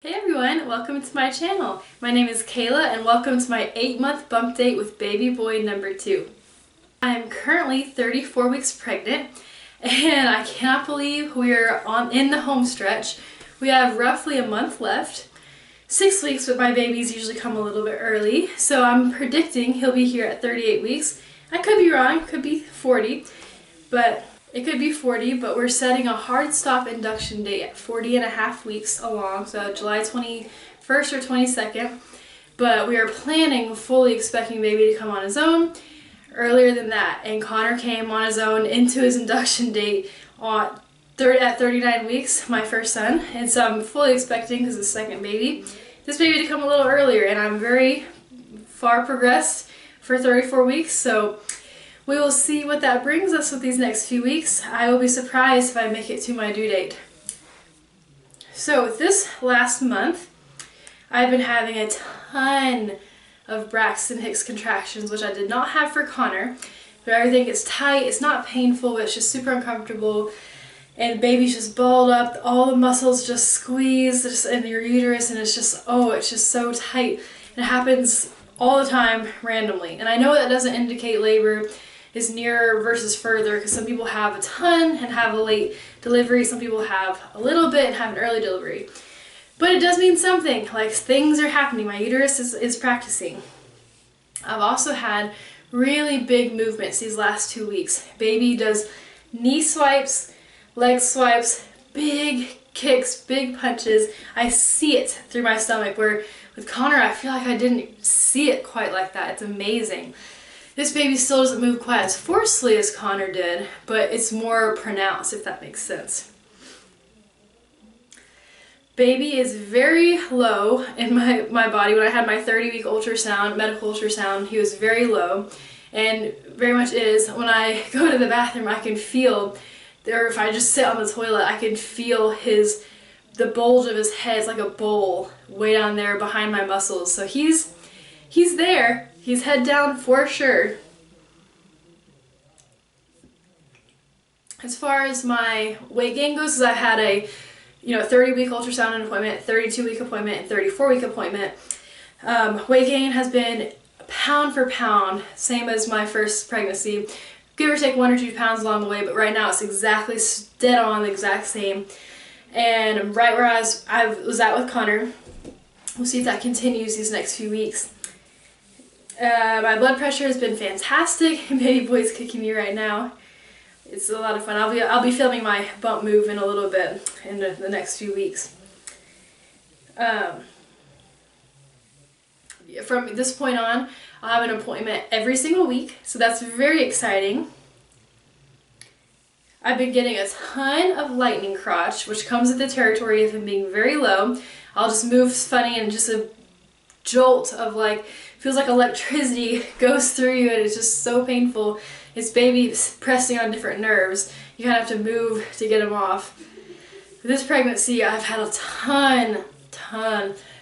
Hey everyone, welcome to my channel. My name is Kayla and welcome to my 8-month bump date with baby boy number 2. I am currently 34 weeks pregnant and I cannot believe we're in the home stretch. We have roughly a month left. 6 weeks, but my babies usually come a little bit early, so I'm predicting he'll be here at 38 weeks. I could be wrong, could be 40, but we're setting a hard stop induction date at 40.5 weeks along, so July 21st or 22nd. But we are planning, fully expecting baby to come on his own earlier than that. And Connor came on his own into his induction date at 39 weeks, my first son. And so I'm fully expecting, because it's the second baby, this baby to come a little earlier. And I'm very far progressed for 34 weeks, so we will see what that brings us with these next few weeks. I will be surprised if I make it to my due date. So this last month, I've been having a ton of Braxton Hicks contractions, which I did not have for Connor. But everything gets tight, it's not painful, but it's just super uncomfortable. And the baby's just balled up, all the muscles just squeeze in your uterus, and it's just so tight. And it happens all the time, randomly. And I know that doesn't indicate labor is nearer versus further, because some people have a ton and have a late delivery, some people have a little bit and have an early delivery. But it does mean something, like things are happening, my uterus is practicing. I've also had really big movements these last 2 weeks. Baby does knee swipes, leg swipes, big kicks, big punches. I see it through my stomach, where with Connor I feel like I didn't see it quite like that. It's amazing. This baby still doesn't move quite as forcefully as Connor did, but it's more pronounced, if that makes sense. Baby is very low in my body. When I had my 30-week ultrasound, medical ultrasound, he was very low, and very much is. When I go to the bathroom, I can feel, or if I just sit on the toilet, I can feel the bulge of his head. It's like a bowl way down there behind my muscles. So he's there. He's head down for sure. As far as my weight gain goes, I've had a 30-week ultrasound appointment, 32-week appointment, and 34-week appointment. Weight gain has been pound for pound, same as my first pregnancy. Give or take 1 or 2 pounds along the way, but right now it's exactly dead on the exact same. And right where I was at with Connor. We'll see if that continues these next few weeks. My blood pressure has been fantastic. Baby boy's kicking me right now. It's a lot of fun. I'll be filming my bump move in a little bit in the next few weeks. From this point on, I'll have an appointment every single week, so that's very exciting. I've been getting a ton of lightning crotch, which comes with the territory of him being very low. I'll just move funny, and just a jolt of feels like electricity goes through you, and it's just so painful. It's baby pressing on different nerves. You kind of have to move to get him off. For this pregnancy, I've had a ton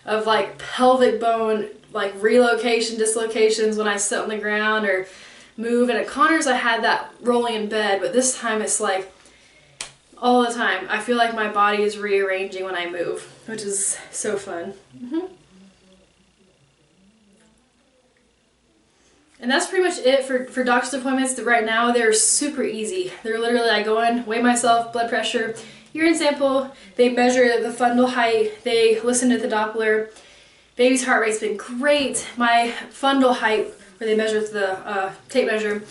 of pelvic bone relocation, dislocations when I sit on the ground or move. And at Connor's I had that rolling in bed, but this time it's all the time. I feel like my body is rearranging when I move, which is so fun. And that's pretty much it for doctor's appointments. Right now they're super easy. They're literally, I go in, weigh myself, blood pressure, urine sample, they measure the fundal height, they listen to the Doppler. Baby's heart rate's been great. My fundal height, where they measure the tape measure,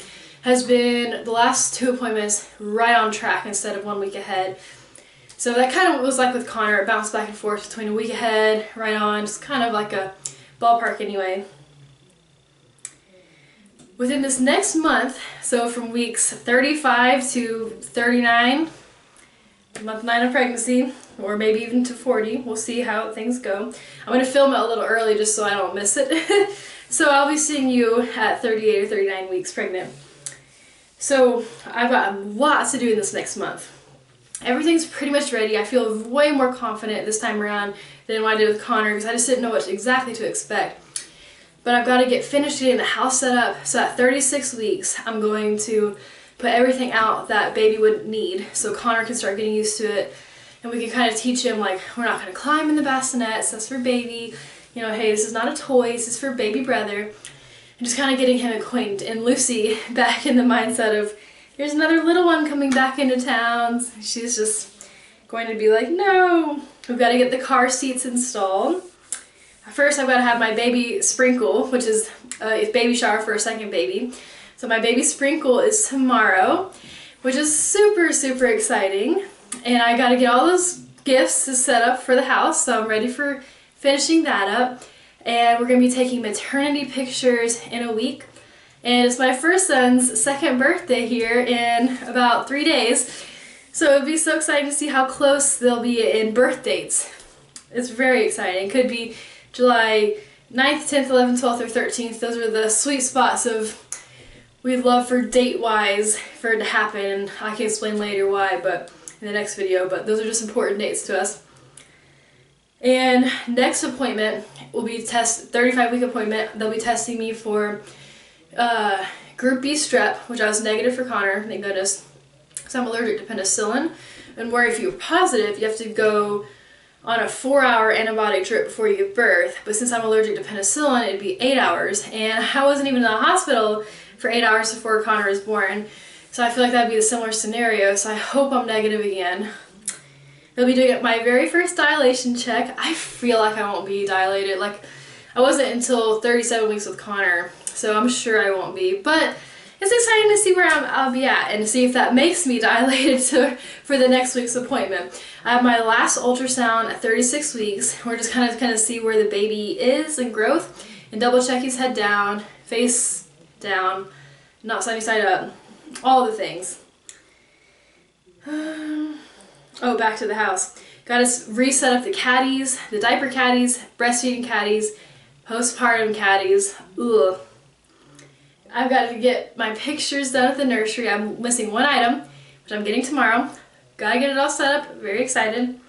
has been the last 2 appointments right on track instead of 1 week ahead. So that kind of was like with Connor. It bounced back and forth between a week ahead, right on, just kind of like a ballpark anyway. Within this next month, so from weeks 35 to 39, month 9 of pregnancy, or maybe even to 40, we'll see how things go. I'm going to film it a little early just so I don't miss it. So I'll be seeing you at 38 or 39 weeks pregnant. So I've got lots to do in this next month. Everything's pretty much ready. I feel way more confident this time around than what I did with Connor, because I just didn't know what exactly to expect. But I've got to get finished getting the house set up. So at 36 weeks, I'm going to put everything out that baby would need, so Connor can start getting used to it. and we can kind of teach him, like, we're not going to climb in the bassinets, that's for baby. You know, hey, this is not a toy, this is for baby brother. And just kind of getting him acquainted. And Lucy back in the mindset of, here's another little one coming back into town. She's just going to be like, no, we've got to get the car seats installed. First, I've got to have my baby sprinkle, which is a baby shower for a second baby. So my baby sprinkle is tomorrow, which is super, super exciting. And I got to get all those gifts to set up for the house, so I'm ready for finishing that up. And we're going to be taking maternity pictures in a week. And it's my first son's second birthday here in about 3 days. So it'll be so exciting to see how close they'll be in birth dates. It's very exciting. It could be July 9th, 10th, 11th, 12th, or 13th. Those are the sweet spots of we'd love for date-wise for it to happen. And I can explain later why, but in the next video. But those are just important dates to us. And next appointment will be 35-week appointment. They'll be testing me for Group B strep, which I was negative for Connor, thank goodness, because I'm allergic to penicillin. And where if you're positive, you have to go on a 4-hour antibiotic trip before you give birth. But since I'm allergic to penicillin, it'd be 8 hours. And I wasn't even in the hospital for 8 hours before Connor was born. So I feel like that'd be a similar scenario. So I hope I'm negative again. They'll be doing my very first dilation check. I feel like I won't be dilated. Like, I wasn't until 37 weeks with Connor, so I'm sure I won't be. But it's exciting to see where I'll be at and to see if that makes me dilated for the next week's appointment. I have my last ultrasound at 36 weeks. We're just kind of see where the baby is in growth and double check his head down, face down, not sunny side up, all the things. Oh, back to the house. Got to reset up the caddies, the diaper caddies, breastfeeding caddies, postpartum caddies. Ugh. I've got to get my pictures done at the nursery. I'm missing one item, which I'm getting tomorrow. Gotta get it all set up. Very excited.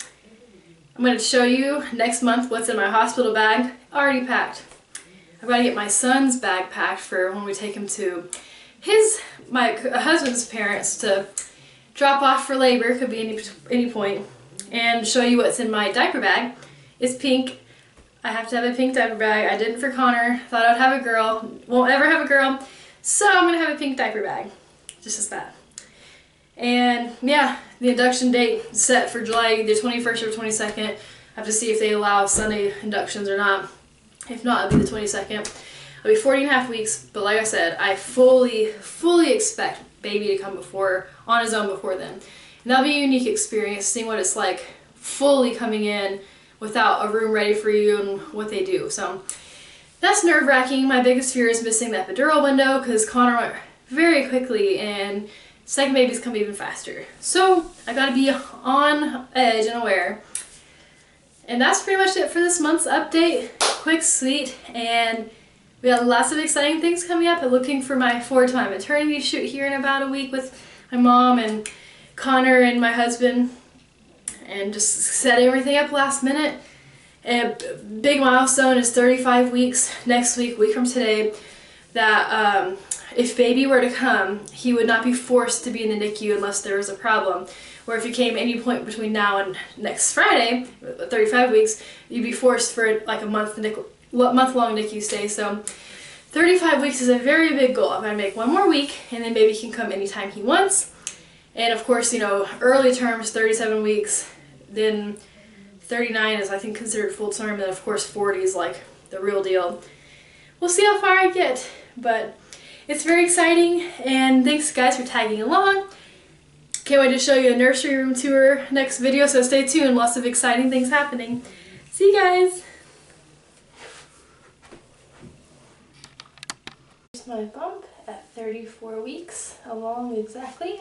I'm going to show you next month what's in my hospital bag. Already packed. I've got to get my son's bag packed for when we take him to my husband's parents to drop off for labor, could be any point, and show you what's in my diaper bag. It's pink. I have to have a pink diaper bag. I didn't for Connor. Thought I'd have a girl. Won't ever have a girl. So I'm going to have a pink diaper bag. Just as that. And yeah, the induction date set for July either 21st or 22nd. I have to see if they allow Sunday inductions or not. If not, it'll be the 22nd. It'll be 40.5 weeks, but like I said, I fully expect baby to come on his own before then. And that'll be a unique experience, seeing what it's like fully coming in without a room ready for you and what they do. So that's nerve-wracking. My biggest fear is missing the epidural window because Connor went very quickly and second babies come even faster. So I gotta be on edge and aware. And that's pretty much it for this month's update. Quick, sweet, and we got lots of exciting things coming up. I'm looking forward to my maternity shoot here in about a week with my mom and Connor and my husband, and just set everything up last minute. And a big milestone is 35 weeks next week from today, that if baby were to come, he would not be forced to be in the NICU unless there was a problem. Or if he came any point between now and next Friday, 35 weeks, you'd be forced for like a month-long NICU stay. So 35 weeks is a very big goal. I'm going to make one more week, and then baby can come anytime he wants. And of course, you know, early term is 37 weeks, then 39 is I think considered full term, and then of course 40 is like the real deal. We'll see how far I get, but it's very exciting, and thanks guys for tagging along. Can't wait to show you a nursery room tour next video, so stay tuned. Lots of exciting things happening. See you guys! Here's my bump at 34 weeks, along exactly.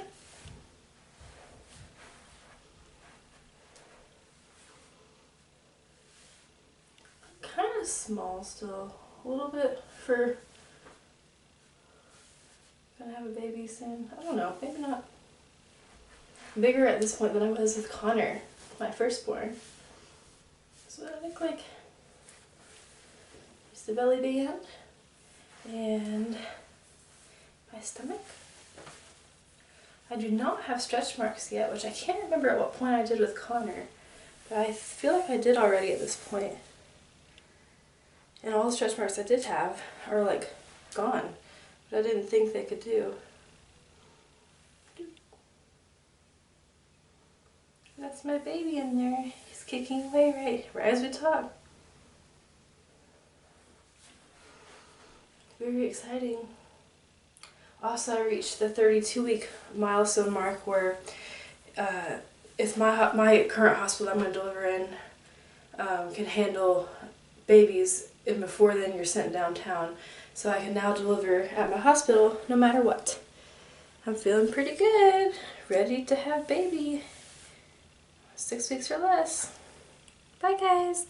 Kind of small still, a little bit for gonna have a baby soon. I don't know, maybe not. I'm bigger at this point than I was with Connor, my firstborn. So what I look like. Here's the belly band and my stomach. I do not have stretch marks yet, which I can't remember at what point I did with Connor. But I feel like I did already at this point. And all the stretch marks I did have are like gone. But I didn't think they could do. That's my baby in there. He's kicking away right as we talk. Very exciting. Also, I reached the 32-week milestone mark where if my current hospital I'm going to deliver in can handle babies, and before then you're sent downtown. So I can now deliver at my hospital no matter what. I'm feeling pretty good. Ready to have baby. 6 weeks or less. Bye guys.